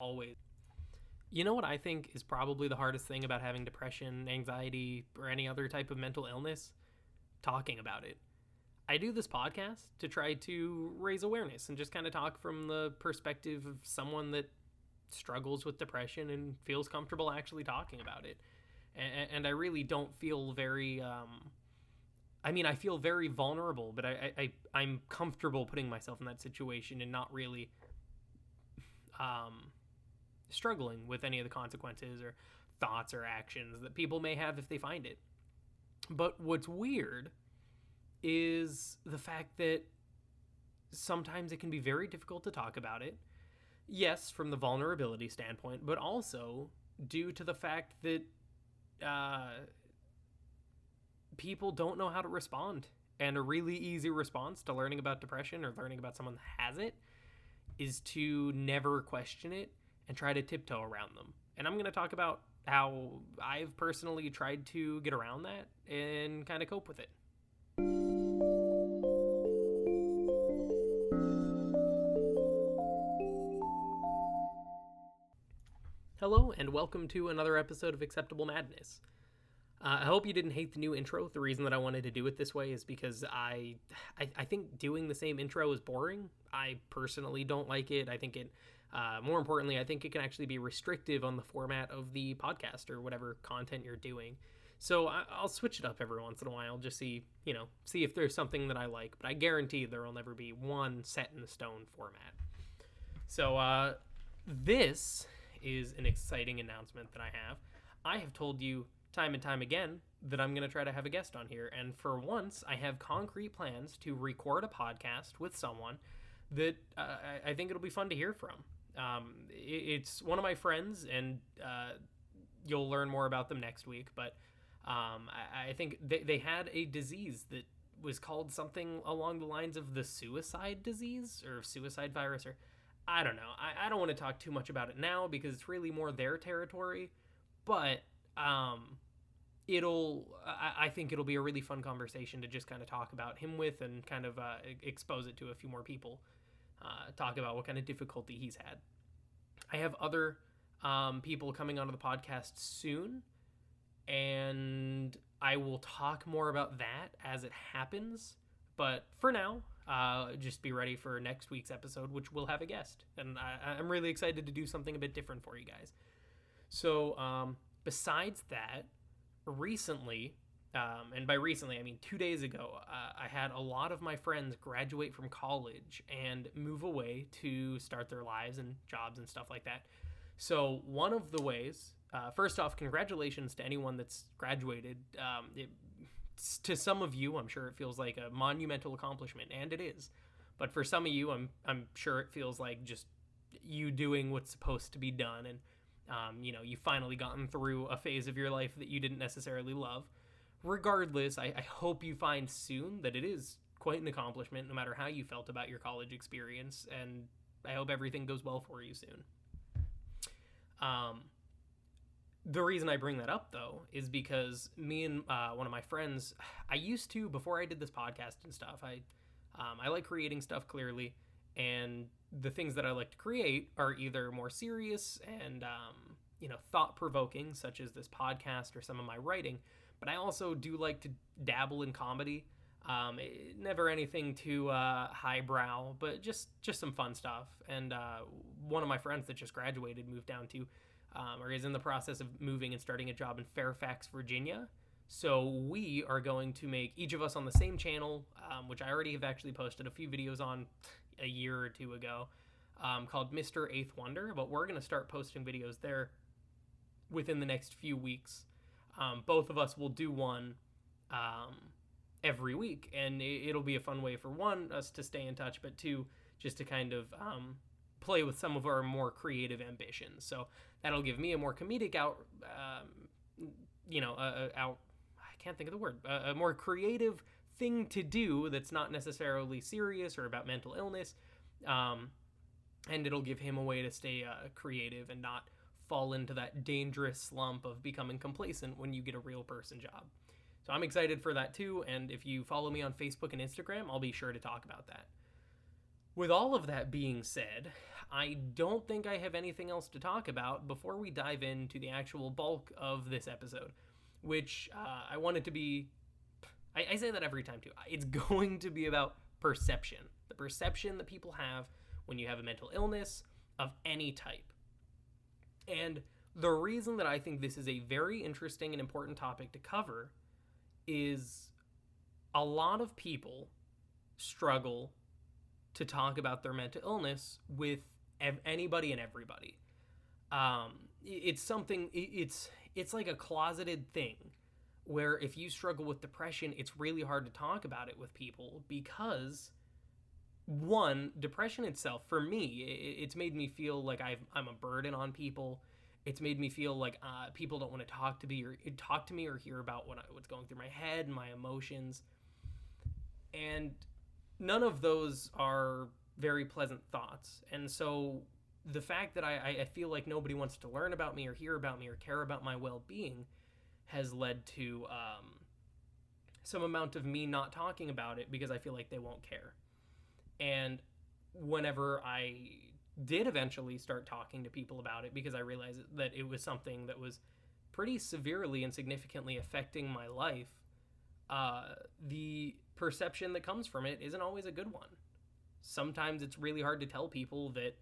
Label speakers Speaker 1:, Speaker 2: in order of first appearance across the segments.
Speaker 1: always. You know what I think is probably the hardest thing about having depression, anxiety, or any other type of mental illness? Talking about it. I do this podcast to try to raise awareness and just kind of talk from the perspective of someone that struggles with depression and feels comfortable actually talking about it. And I really don't feel very. I feel very vulnerable, but I'm comfortable putting myself in that situation and not really um, struggling with any of the consequences or thoughts or actions that people may have if they find it. But what's weird is the fact that sometimes it can be very difficult to talk about it. Yes, from the vulnerability standpoint, but also due to the fact that uh, people don't know how to respond. And a really easy response to learning about depression or learning about someone that has it is to never question it and try to tiptoe around them. And I'm going to talk about how I've personally tried to get around that and kind of cope with it. Hello, and welcome to another episode of Acceptable Madness. I hope you didn't hate the new intro. The reason that I wanted to do it this way is because I think doing the same intro is boring. I personally don't like it. I think it, more importantly, I think it can actually be restrictive on the format of the podcast or whatever content you're doing. So I'll switch it up every once in a while, just see if there's something that I like. But I guarantee there will never be one set in stone format. So this is an exciting announcement that I have. I have told you time and time again that I'm going to try to have a guest on here. And for once, I have concrete plans to record a podcast with someone that I think it'll be fun to hear from. It's one of my friends, and you'll learn more about them next week. But I think they had a disease that was called something along the lines of the suicide disease or suicide virus, or I don't know. I don't want to talk too much about it now because it's really more their territory. But I think it'll be a really fun conversation to just kind of talk about him with and kind of expose it to a few more people. Talk about what kind of difficulty he's had. I have other people coming onto the podcast soon, and I will talk more about that as it happens. But for now, just be ready for next week's episode, which will have a guest. And I'm really excited to do something a bit different for you guys. So besides that, recently, and by recently I mean 2 days ago, I had a lot of my friends graduate from college and move away to start their lives and jobs and stuff like that. So one of the ways, first off, congratulations to anyone that's graduated. To some of you, I'm sure it feels like a monumental accomplishment, and it is. But for some of you, I'm sure it feels like just you doing what's supposed to be done, and you've finally gotten through a phase of your life that you didn't necessarily love. Regardless, I hope you find soon that it is quite an accomplishment, no matter how you felt about your college experience, and I hope everything goes well for you soon. The reason I bring that up, though, is because me and one of my friends, I used to, before I did this podcast and stuff, I like creating stuff, clearly, and the things that I like to create are either more serious and, thought-provoking, such as this podcast or some of my writing, but I also do like to dabble in comedy. Never anything too highbrow, but just some fun stuff. And one of my friends that just graduated moved down to, or is in the process of moving and starting a job in Fairfax, Virginia. So we are going to make, each of us on the same channel, which I already have actually posted a few videos on a year or two ago, called Mr. Eighth Wonder. But we're going to start posting videos there within the next few weeks. Both of us will do one every week, and it'll be a fun way for one, us to stay in touch, but two, just to kind of play with some of our more creative ambitions. So that'll give me a more comedic I can't think of the word, a more creative thing to do that's not necessarily serious or about mental illness, and it'll give him a way to stay creative and not fall into that dangerous slump of becoming complacent when you get a real person job. So I'm excited for that too, and if you follow me on Facebook and Instagram, I'll be sure to talk about that. With all of that being said, I don't think I have anything else to talk about before we dive into the actual bulk of this episode, which I want it to be. I say that every time too. It's going to be about perception. The perception that people have when you have a mental illness of any type. And the reason that I think this is a very interesting and important topic to cover is a lot of people struggle to talk about their mental illness with anybody and everybody. It's something, it's like a closeted thing where if you struggle with depression, it's really hard to talk about it with people because, one, depression itself, for me, it's made me feel like I'm a burden on people. It's made me feel like people don't want to talk to me or hear about what's going through my head and my emotions. And none of those are very pleasant thoughts. And so the fact that I feel like nobody wants to learn about me or hear about me or care about my well-being has led to some amount of me not talking about it because I feel like they won't care. And whenever I did eventually start talking to people about it, because I realized that it was something that was pretty severely and significantly affecting my life, the perception that comes from it isn't always a good one. Sometimes it's really hard to tell people that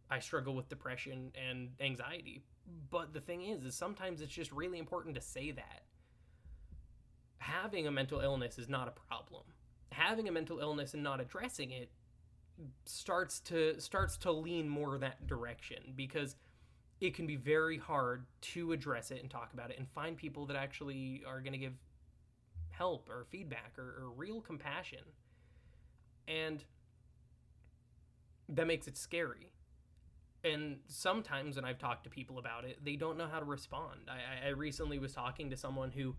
Speaker 1: I struggle with depression and anxiety. But the thing is sometimes it's just really important to say that. Having a mental illness is not a problem. Having a mental illness and not addressing it starts to lean more that direction, because it can be very hard to address it and talk about it and find people that actually are going to give help or feedback or real compassion. And that makes it scary. And sometimes when I've talked to people about it, they don't know how to respond. I recently was talking to someone who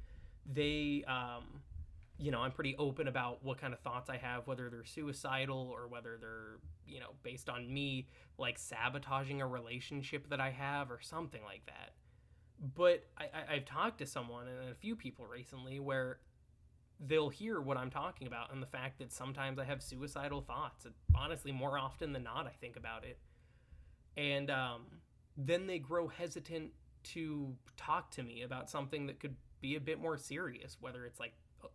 Speaker 1: they, I'm pretty open about what kind of thoughts I have, whether they're suicidal or whether they're, based on me, like sabotaging a relationship that I have or something like that. But I've talked to someone and a few people recently where they'll hear what I'm talking about and the fact that sometimes I have suicidal thoughts. And honestly, more often than not, I think about it. And then they grow hesitant to talk to me about something that could be a bit more serious, whether it's like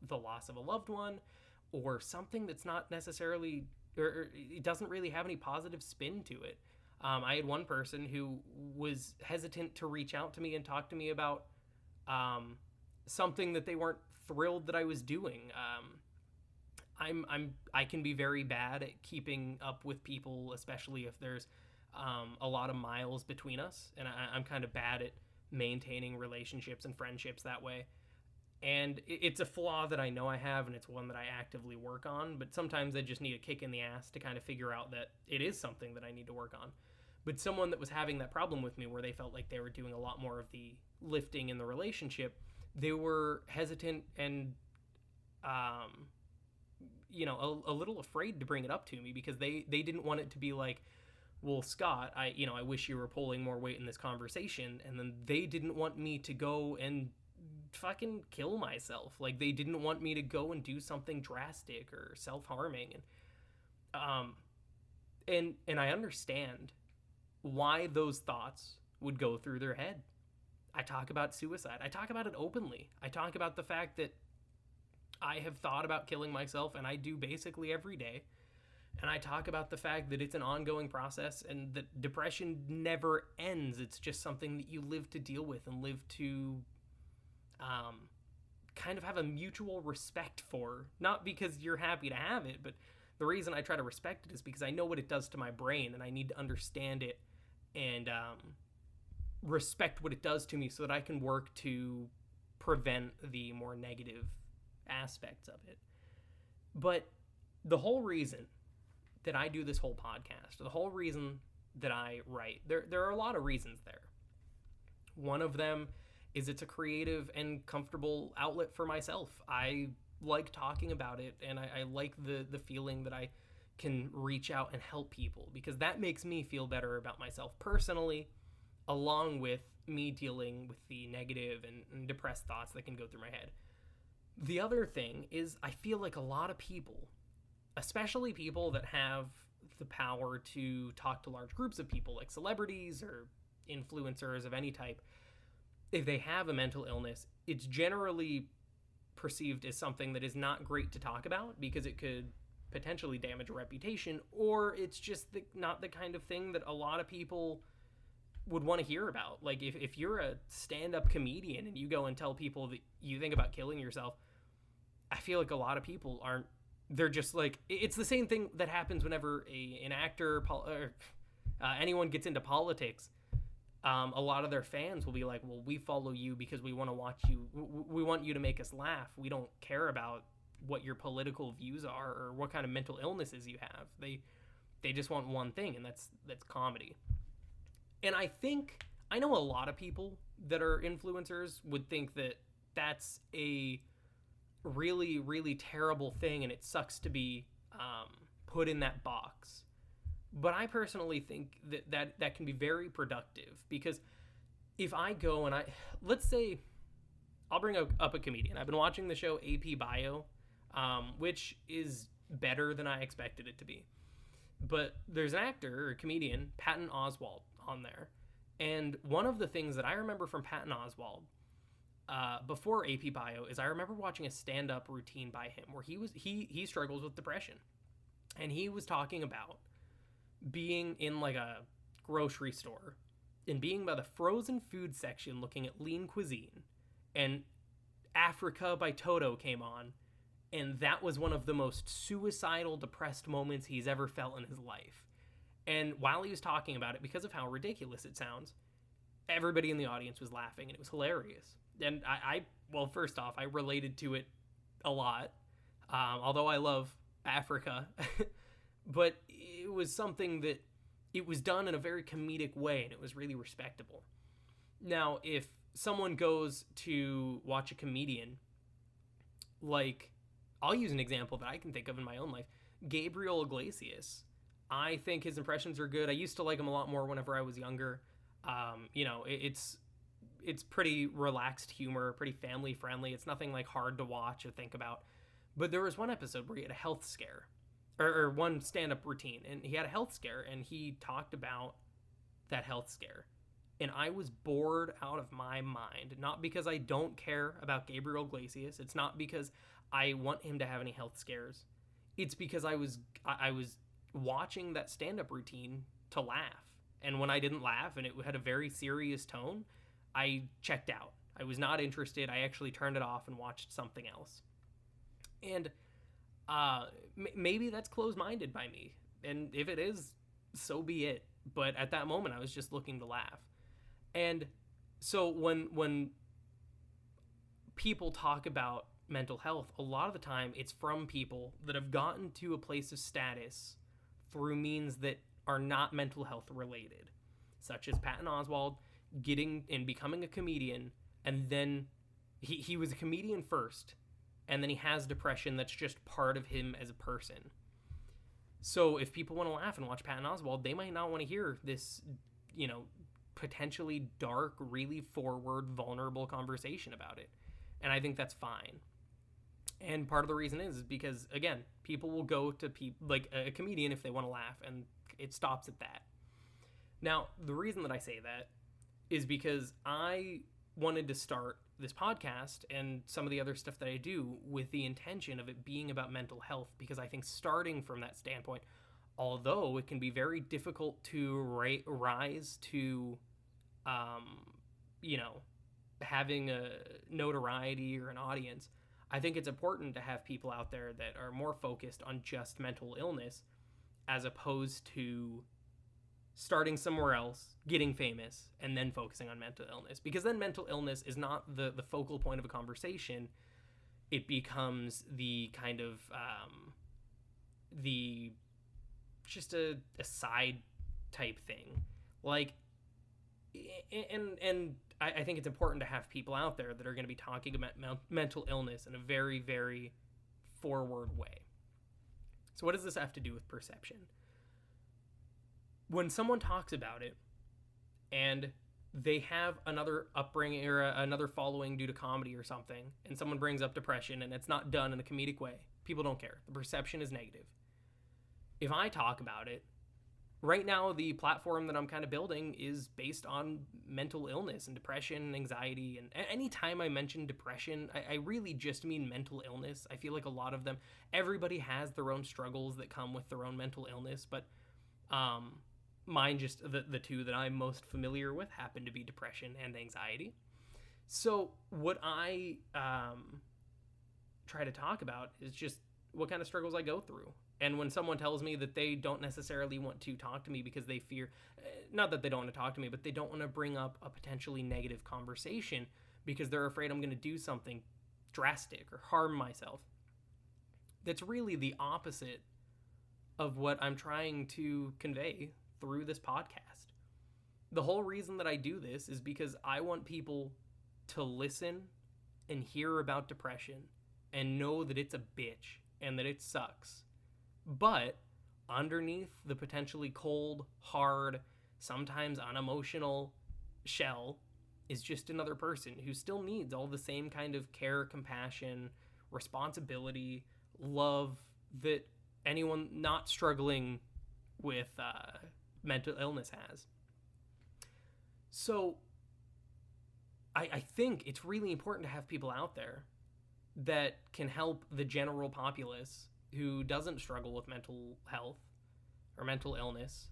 Speaker 1: the loss of a loved one or something that's not necessarily, or it doesn't really have any positive spin to it. I had one person who was hesitant to reach out to me and talk to me about something that they weren't thrilled that I was doing. I can be very bad at keeping up with people, especially if there's a lot of miles between us, and I'm kind of bad at maintaining relationships and friendships that way. And it's a flaw that I know I have, and it's one that I actively work on, but sometimes I just need a kick in the ass to kind of figure out that it is something that I need to work on. But someone that was having that problem with me, where they felt like they were doing a lot more of the lifting in the relationship, they were hesitant and a little afraid to bring it up to me, because they didn't want it to be like, well, Scott, I wish you were pulling more weight in this conversation. And then they didn't want me to go and fucking kill myself. Like, they didn't want me to go and do something drastic or self-harming. And I understand why those thoughts would go through their head. I talk about suicide. I talk about it openly. I talk about the fact that I have thought about killing myself, and I do basically every day. And I talk about the fact that it's an ongoing process and that depression never ends. It's just something that you live to deal with and live to kind of have a mutual respect for. Not because you're happy to have it, but the reason I try to respect it is because I know what it does to my brain, and I need to understand it and respect what it does to me so that I can work to prevent the more negative aspects of it. But the whole reason that I do this whole podcast, the whole reason that I write, there are a lot of reasons there. One of them is it's a creative and comfortable outlet for myself. I like talking about it, and I like the feeling that I can reach out and help people, because that makes me feel better about myself personally, along with me dealing with the negative and depressed thoughts that can go through my head. The other thing is I feel like a lot of people, especially people that have the power to talk to large groups of people, like celebrities or influencers of any type, if they have a mental illness, it's generally perceived as something that is not great to talk about because it could potentially damage a reputation, or it's just not the kind of thing that a lot of people would want to hear about. Like, if you're a stand-up comedian and you go and tell people that you think about killing yourself, I feel like a lot of people aren't, they're just like, it's the same thing that happens whenever an actor or anyone gets into politics. A lot of their fans will be like, well, we follow you because we want to watch you. We want you to make us laugh. We don't care about what your political views are or what kind of mental illnesses you have. They just want one thing, and that's comedy. And I know a lot of people that are influencers would think that that's a really, really terrible thing, and it sucks to be put in that box. But I personally think that can be very productive, because if I go and let's say, I'll bring up a comedian. I've been watching the show AP Bio, which is better than I expected it to be. But there's an actor or a comedian, Patton Oswalt, on there. And one of the things that I remember from Patton Oswalt before AP Bio is I remember watching a stand-up routine by him where he struggles with depression. And he was talking about being in like a grocery store and being by the frozen food section looking at lean cuisine, and Africa by Toto came on, and that was one of the most suicidal, depressed moments he's ever felt in his life. And while he was talking about it, because of how ridiculous it sounds, everybody in the audience was laughing, and it was hilarious. And well, first off, I related to it a lot, although I love Africa. But it was something that it was done in a very comedic way, and it was really respectable. Now, if someone goes to watch a comedian, like, I'll use an example that I can think of in my own life. Gabriel Iglesias. I think his impressions are good. I used to like him a lot more whenever I was younger. It's pretty relaxed humor, pretty family friendly. It's nothing like hard to watch or think about. But there was one episode where he had a health scare. Or one stand-up routine, and he had a health scare, and he talked about that health scare. And I was bored out of my mind, not because I don't care about Gabriel Iglesias. It's not because I want him to have any health scares. It's because I was watching that stand-up routine to laugh. And when I didn't laugh, and it had a very serious tone, I checked out. I was not interested. I actually turned it off and watched something else. And maybe that's closed-minded by me, and if it is, so be it. But at that moment, I was just looking to laugh. And so when people talk about mental health, a lot of the time it's from people that have gotten to a place of status through means that are not mental health related, such as Patton Oswalt getting and becoming a comedian, and then he was a comedian first, and then he has depression that's just part of him as a person. So if people want to laugh and watch Patton Oswalt, they might not want to hear this, potentially dark, really forward, vulnerable conversation about it. And I think that's fine. And part of the reason is because, again, people will go to like a comedian if they want to laugh, and it stops at that. Now, the reason that I say that is because I wanted to start this podcast and some of the other stuff that I do with the intention of it being about mental health, because I think starting from that standpoint, although it can be very difficult to rise to, having a notoriety or an audience, I think it's important to have people out there that are more focused on just mental illness as opposed to starting somewhere else, getting famous, and then focusing on mental illness. Because then mental illness is not the focal point of a conversation. It becomes the kind of, just a side type thing. Like, and I think it's important to have people out there that are going to be talking about mental illness in a very, very forward way. So what does this have to do with perception? When someone talks about it and they have another upbringing or another following due to comedy or something, and someone brings up depression and it's not done in a comedic way, people don't care. The perception is negative. if I talk about it, right now the platform that I'm kind of building is based on mental illness and depression and anxiety. And anytime I mention depression, I really just mean mental illness. I feel like a lot of them, everybody has their own struggles that come with their own mental illness, but mine, just the two that I'm most familiar with, happen to be depression and anxiety. So what I try to talk about is just what kind of struggles I go through. And when someone tells me that they don't necessarily want to talk to me because they fear, not that they don't want to talk to me, but they don't want to bring up a potentially negative conversation because they're afraid I'm going to do something drastic or harm myself, that's really the opposite of what I'm trying to convey through this podcast. The whole reason that I do this is because I want people to listen and hear about depression and know that it's a bitch and that it sucks. But underneath the potentially cold, hard, sometimes unemotional shell is just another person who still needs all the same kind of care, compassion, responsibility, love that anyone not struggling with mental illness has. So I think it's really important to have people out there that can help the general populace who doesn't struggle with mental health or mental illness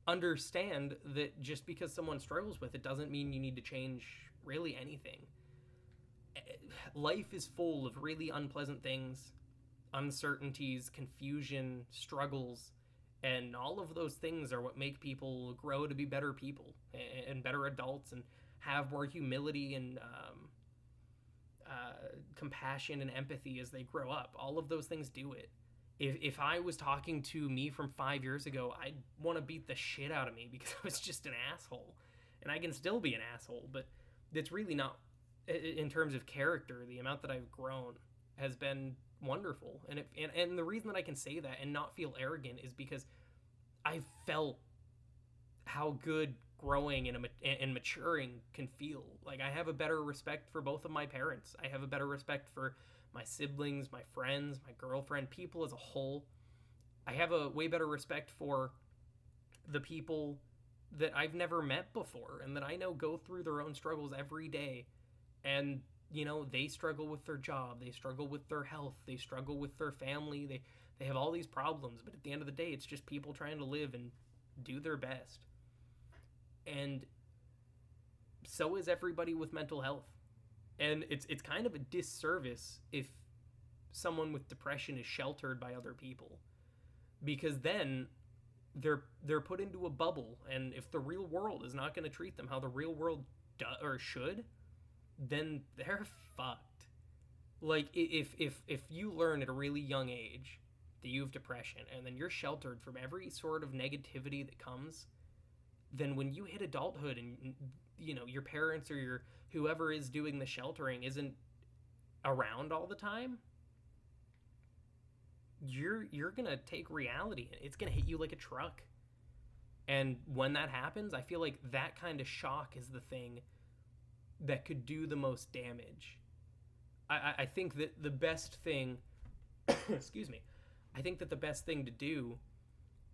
Speaker 1: understand that just because someone struggles with it doesn't mean you need to change really anything. Life is full of really unpleasant things, uncertainties, confusion, struggles, and all of those things are what make people grow to be better people and better adults and have more humility and compassion and empathy as they grow up. All of those things do it. If I was talking to me from 5 years ago, I'd want to beat the shit out of me because I was just an asshole. And I can still be an asshole, but it's really not, in terms of character, the amount that I've grown has been wonderful. And the reason that I can say that and not feel arrogant is because I've felt how good growing and maturing can feel. Like, I have a better respect for both of my parents. I have a better respect for my siblings, my friends, my girlfriend, people as a whole. I have a way better respect for the people that I've never met before and that I know go through their own struggles every day. And, you know, they struggle with their job, they struggle with their health, they struggle with their family, they have all these problems, but at the end of the day, it's just people trying to live and do their best. And so is everybody with mental health. And it's kind of a disservice if someone with depression is sheltered by other people, because then they're put into a bubble, and if the real world is not going to treat them how the real world should, then they're fucked. Like, if you learn at a really young age that you have depression and then you're sheltered from every sort of negativity that comes, then when you hit adulthood and, you know, your parents or your whoever is doing the sheltering isn't around all the time, you're gonna take reality and it's gonna hit you like a truck. And when that happens, I feel like that kind of shock is the thing that could do the most damage. I think that the best thing excuse me, I think that the best thing to do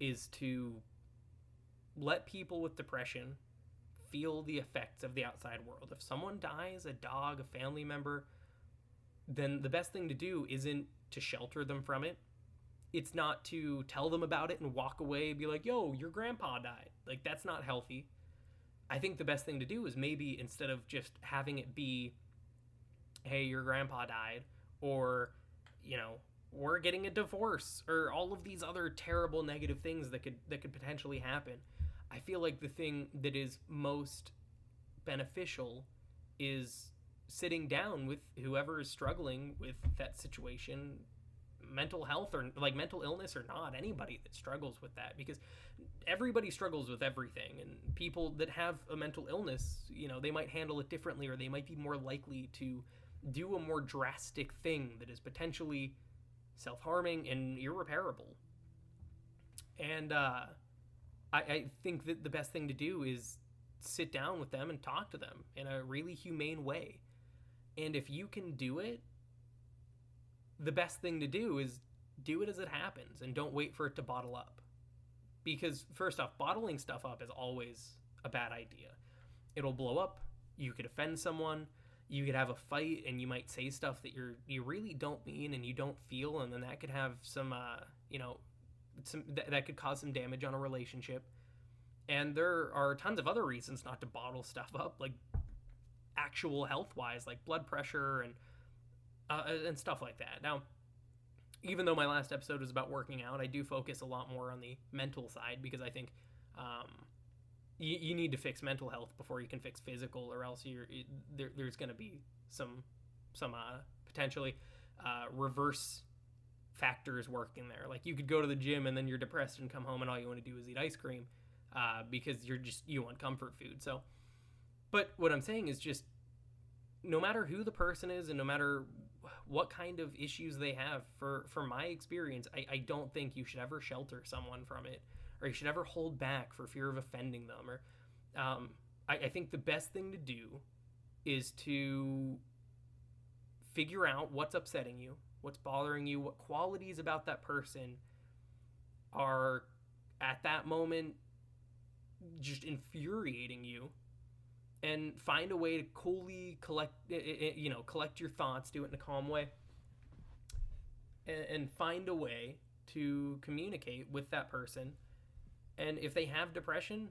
Speaker 1: is to let people with depression feel the effects of the outside world. If someone dies, a dog, a family member, then the best thing to do isn't to shelter them from it. It's not to tell them about it and walk away and be like, yo, your grandpa died. Like, that's not healthy. I think the best thing to do is maybe, instead of just having it be, hey, your grandpa died, or, you know, we're getting a divorce, or all of these other terrible negative things that could potentially happen. I feel like the thing that is most beneficial is sitting down with whoever is struggling with that situation, mental health or like mental illness or not, anybody that struggles with that, because everybody struggles with everything. And people that have a mental illness, you know, they might handle it differently, or they might be more likely to do a more drastic thing that is potentially self-harming and irreparable. And I think that the best thing to do is sit down with them and talk to them in a really humane way. And if you can do it, the best thing to do is do it as it happens and don't wait for it to bottle up. Because first off, bottling stuff up is always a bad idea. It'll blow up. You could offend someone. You could have a fight, and you might say stuff that you really don't mean and you don't feel, and then that could have some that could cause some damage on a relationship. And there are tons of other reasons not to bottle stuff up, like actual health wise, like blood pressure and stuff like that. Now, even though my last episode was about working out, I do focus a lot more on the mental side, because I think you need to fix mental health before you can fix physical, or else there's going to be some potentially reverse factors working there. Like, you could go to the gym and then you're depressed and come home and all you want to do is eat ice cream because you want comfort food. So, but what I'm saying is, just no matter who the person is and no matter what kind of issues they have, for my experience, I don't think you should ever shelter someone from it, or you should ever hold back for fear of offending them. Or I think the best thing to do is to figure out what's upsetting you, what's bothering you, what qualities about that person are at that moment just infuriating you, and find a way to coolly collect your thoughts, do it in a calm way, and find a way to communicate with that person. And if they have depression,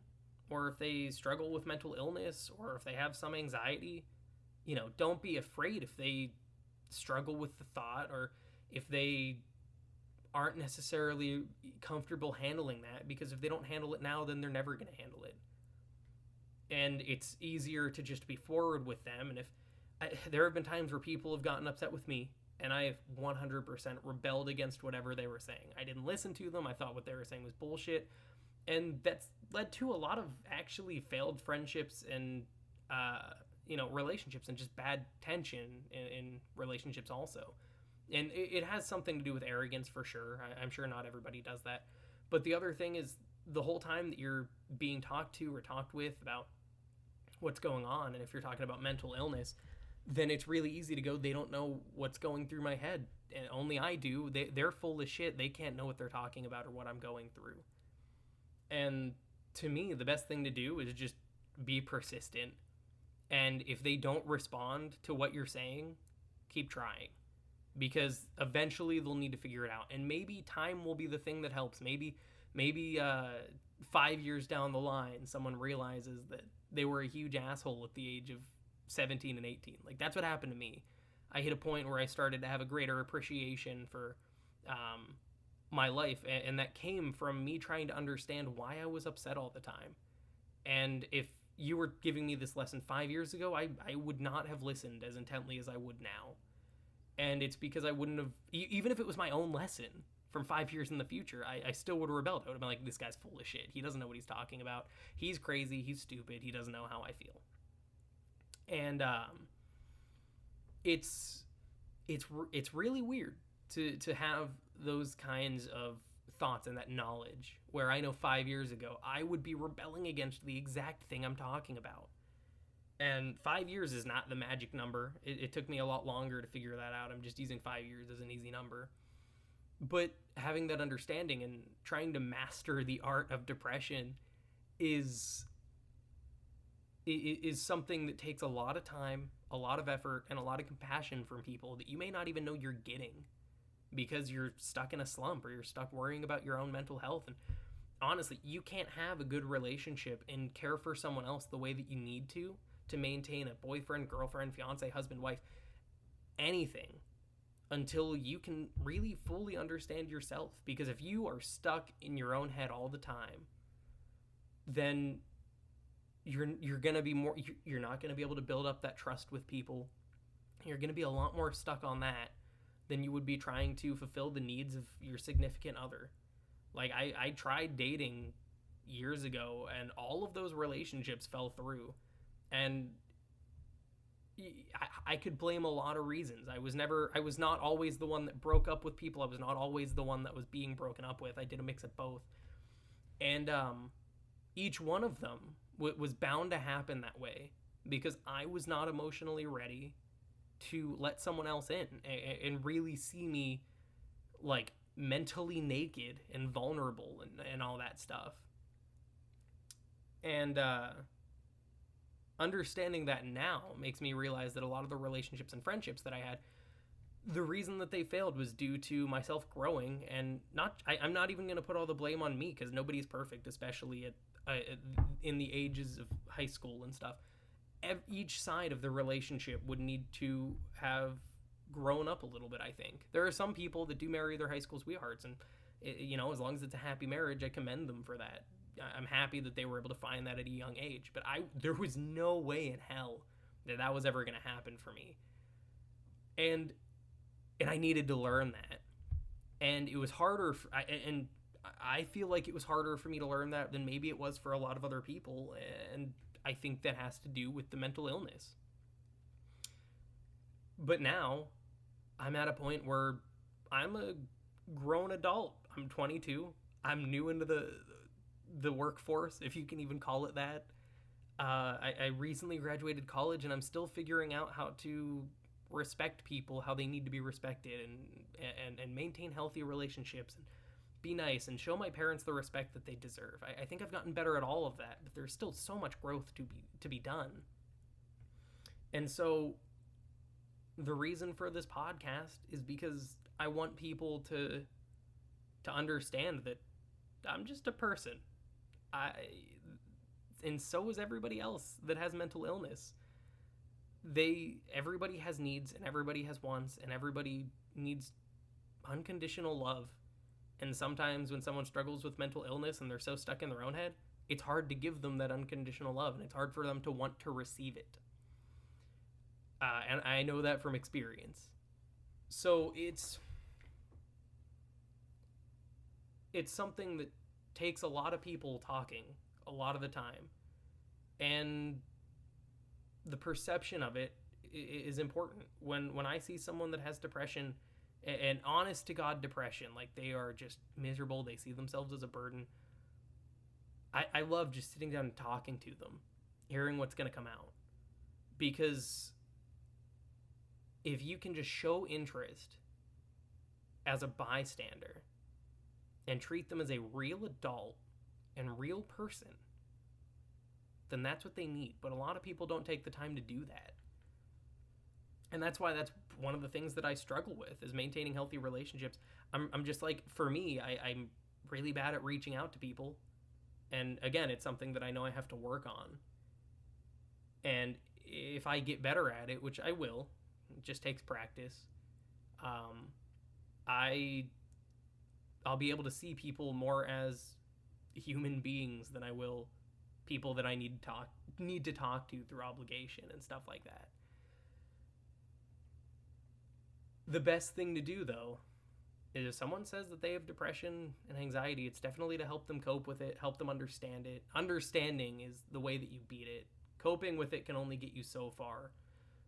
Speaker 1: or if they struggle with mental illness, or if they have some anxiety, don't be afraid if they struggle with the thought, or if they aren't necessarily comfortable handling that, because if they don't handle it now, then they're never going to handle it. And it's easier to just be forward with them. And there have been times where people have gotten upset with me, and I have 100% rebelled against whatever they were saying. I didn't listen to them. I thought what they were saying was bullshit. And that's led to a lot of actually failed friendships and, relationships, and just bad tension in relationships also. And it has something to do with arrogance, for sure. I'm sure not everybody does that. But the other thing is, the whole time that you're being talked to or talked with about what's going on, and if you're talking about mental illness, then it's really easy to go, they don't know what's going through my head, and only I do. They're full of shit. They can't know what they're talking about or what I'm going through. And to me, the best thing to do is just be persistent. And if they don't respond to what you're saying, keep trying, because eventually they'll need to figure it out. And maybe time will be the thing that helps. Maybe 5 years down the line, someone realizes that they were a huge asshole at the age of 17 and 18. Like, that's what happened to me. I hit a point where I started to have a greater appreciation for my life, and that came from me trying to understand why I was upset all the time. And if you were giving me this lesson 5 years ago, I would not have listened as intently as I would now. And it's because I wouldn't have, even if it was my own lesson from 5 years in the future, I still would have rebelled. I would have been like, this guy's full of shit. He doesn't know what he's talking about. He's crazy. He's stupid. He doesn't know how I feel. And it's really weird to have those kinds of thoughts and that knowledge, where I know 5 years ago I would be rebelling against the exact thing I'm talking about. And 5 years is not the magic number. It took me a lot longer to figure that out. I'm just using 5 years as an easy number. But having that understanding and trying to master the art of depression is something that takes a lot of time, a lot of effort, and a lot of compassion from people that you may not even know you're getting, because you're stuck in a slump, or you're stuck worrying about your own mental health. And honestly, you can't have a good relationship and care for someone else the way that you need to maintain a boyfriend, girlfriend, fiance, husband, wife, anything, until you can really fully understand yourself. Because if you are stuck in your own head all the time, then you're going to be more, you're not going to be able to build up that trust with people. You're going to be a lot more stuck on that than you would be trying to fulfill the needs of your significant other. Like, I tried dating years ago, and all of those relationships fell through. And I could blame a lot of reasons. I was not always the one that broke up with people. I was not always the one that was being broken up with. I did a mix of both. And each one of them was bound to happen that way, because I was not emotionally ready to let someone else in and really see me, like, mentally naked and vulnerable and all that stuff. And understanding that now makes me realize that a lot of the relationships and friendships that I had, the reason that they failed was due to myself growing. And I'm not even going to put all the blame on me, because nobody's perfect, especially in the ages of high school and stuff. Each side of the relationship would need to have grown up a little bit, I think. There are some people that do marry their high school sweethearts, and as long as it's a happy marriage, I commend them for that. I'm happy that they were able to find that at a young age, but there was no way in hell that was ever going to happen for me. And I needed to learn that. And it was harder, and I feel like it was harder for me to learn that than maybe it was for a lot of other people, and I think that has to do with the mental illness. But now, I'm at a point where I'm a grown adult. I'm 22. I'm new into the workforce, if you can even call it that. I recently graduated college, and I'm still figuring out how to respect people, how they need to be respected, and maintain healthy relationships, and be nice, and show my parents the respect that they deserve. I think I've gotten better at all of that, but there's still so much growth to be done. And so the reason for this podcast is because I want people to understand that I'm just a person. And so is everybody else that has mental illness. Everybody has needs, and everybody has wants, and everybody needs unconditional love. And sometimes when someone struggles with mental illness and they're so stuck in their own head, it's hard to give them that unconditional love, and it's hard for them to want to receive it. And I know that from experience. So it's something that takes a lot of people talking a lot of the time. And the perception of it is important. When I see someone that has depression, and honest to God depression, like they are just miserable, they see themselves as a burden, I love just sitting down and talking to them, hearing what's going to come out. Because if you can just show interest as a bystander and treat them as a real adult and real person, then that's what they need. But a lot of people don't take the time to do that. And that's why that's one of the things that I struggle with, is maintaining healthy relationships. I'm just like, for me, I'm really bad at reaching out to people. And again, it's something that I know I have to work on. And if I get better at it, which I will, it just takes practice, I'll be able to see people more as human beings than I will people that I need to talk to through obligation and stuff like that. The best thing to do, though, is if someone says that they have depression and anxiety, it's definitely to help them cope with it, help them understand it. Understanding is the way that you beat it. Coping with it can only get you so far,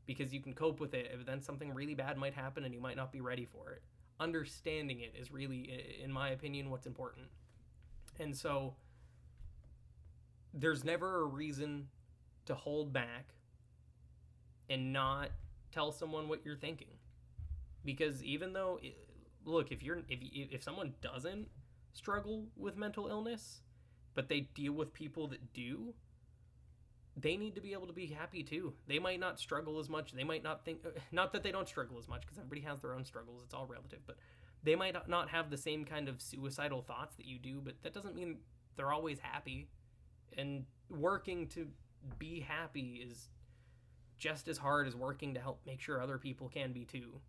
Speaker 1: because you can cope with it, but then something really bad might happen and you might not be ready for it. Understanding it is really, in my opinion, what's important. And so there's never a reason to hold back and not tell someone what you're thinking. Because even though, look, if someone doesn't struggle with mental illness, but they deal with people that do, they need to be able to be happy too. They might not struggle as much. They might not think, not that they don't struggle as much, because everybody has their own struggles. It's all relative. But they might not have the same kind of suicidal thoughts that you do, but that doesn't mean they're always happy. And working to be happy is just as hard as working to help make sure other people can be too.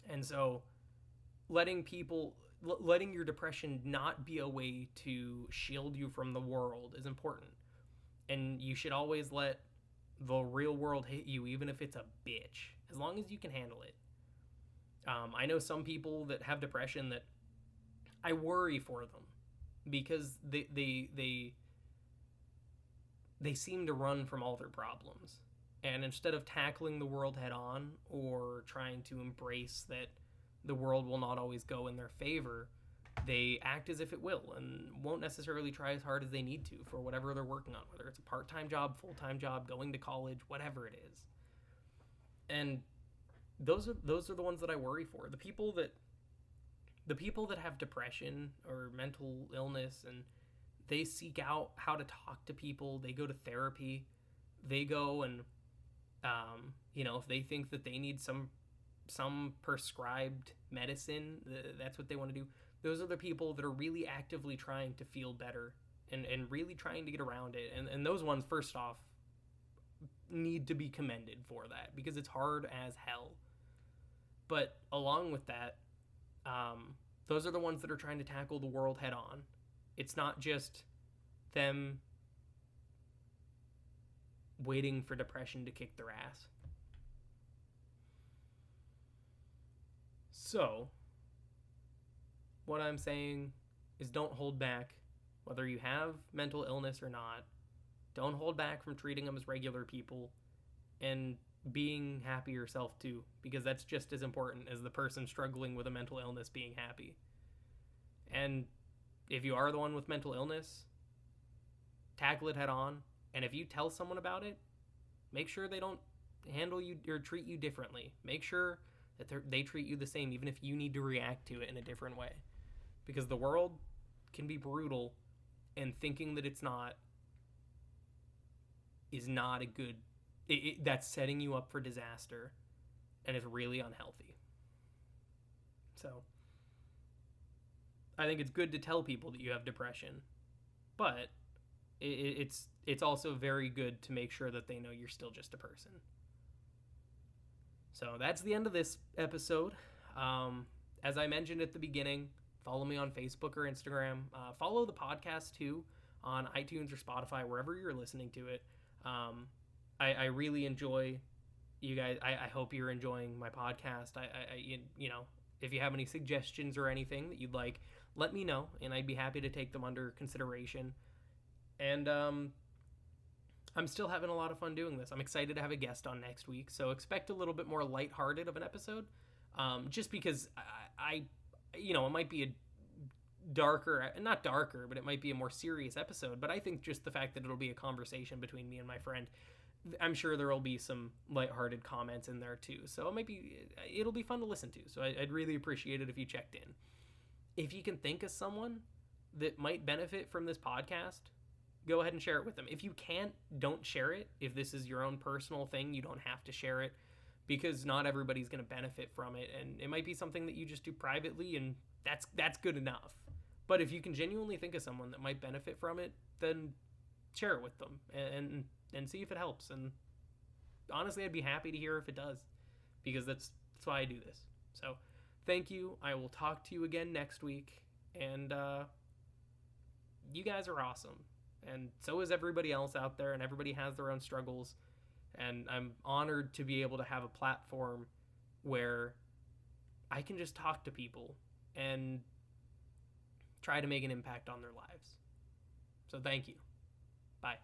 Speaker 1: And so letting your depression not be a way to shield you from the world is important. And you should always let the real world hit you, even if it's a bitch, as long as you can handle it. I know some people that have depression that I worry for them, because they seem to run from all their problems. And instead of tackling the world head on, or trying to embrace that the world will not always go in their favor, they act as if it will, and won't necessarily try as hard as they need to for whatever they're working on, whether it's a part-time job, full-time job, going to college, whatever it is. And those are the ones that I worry for. The people that the people that have depression or mental illness and they seek out how to talk to people, they go to therapy, they go and if they think that they need some prescribed medicine, that's what they want to do. Those are the people that are really actively trying to feel better and really trying to get around it. And those ones, first off, need to be commended for that because it's hard as hell. But along with that, those are the ones that are trying to tackle the world head on. It's not just them waiting for depression to kick their ass. So, what I'm saying is don't hold back, whether you have mental illness or not. Don't hold back from treating them as regular people and being happy yourself too, because that's just as important as the person struggling with a mental illness being happy. And if you are the one with mental illness, tackle it head on. And if you tell someone about it, make sure they don't handle you or treat you differently. Make sure that they treat you the same, even if you need to react to it in a different way. Because the world can be brutal, and thinking that it's not is not a good... that's setting you up for disaster, and it's really unhealthy. So, I think it's good to tell people that you have depression, but it's also very good to make sure that they know you're still just a person. So that's the end of this episode. As I mentioned at the beginning, follow me on Facebook or Instagram. Follow the podcast too on iTunes or Spotify, wherever you're listening to it. I really enjoy you guys. I hope you're enjoying my podcast. If you have any suggestions or anything that you'd like, let me know, and I'd be happy to take them under consideration. And I'm still having a lot of fun doing this. I'm excited to have a guest on next week, so expect a little bit more lighthearted of an episode, just because it might be a not darker, but it might be a more serious episode. But I think just the fact that it'll be a conversation between me and my friend, I'm sure there will be some lighthearted comments in there too. So it'll be fun to listen to. So I'd really appreciate it if you checked in. If you can think of someone that might benefit from this podcast, go ahead and share it with them. If you can't, don't share it. If this is your own personal thing, you don't have to share it, because not everybody's going to benefit from it. And it might be something that you just do privately, and that's good enough. But if you can genuinely think of someone that might benefit from it, then share it with them and see if it helps. And honestly, I'd be happy to hear if it does, because that's why I do this. So thank you. I will talk to you again next week. And you guys are awesome. And so is everybody else out there, and everybody has their own struggles. And I'm honored to be able to have a platform where I can just talk to people and try to make an impact on their lives. So thank you. Bye.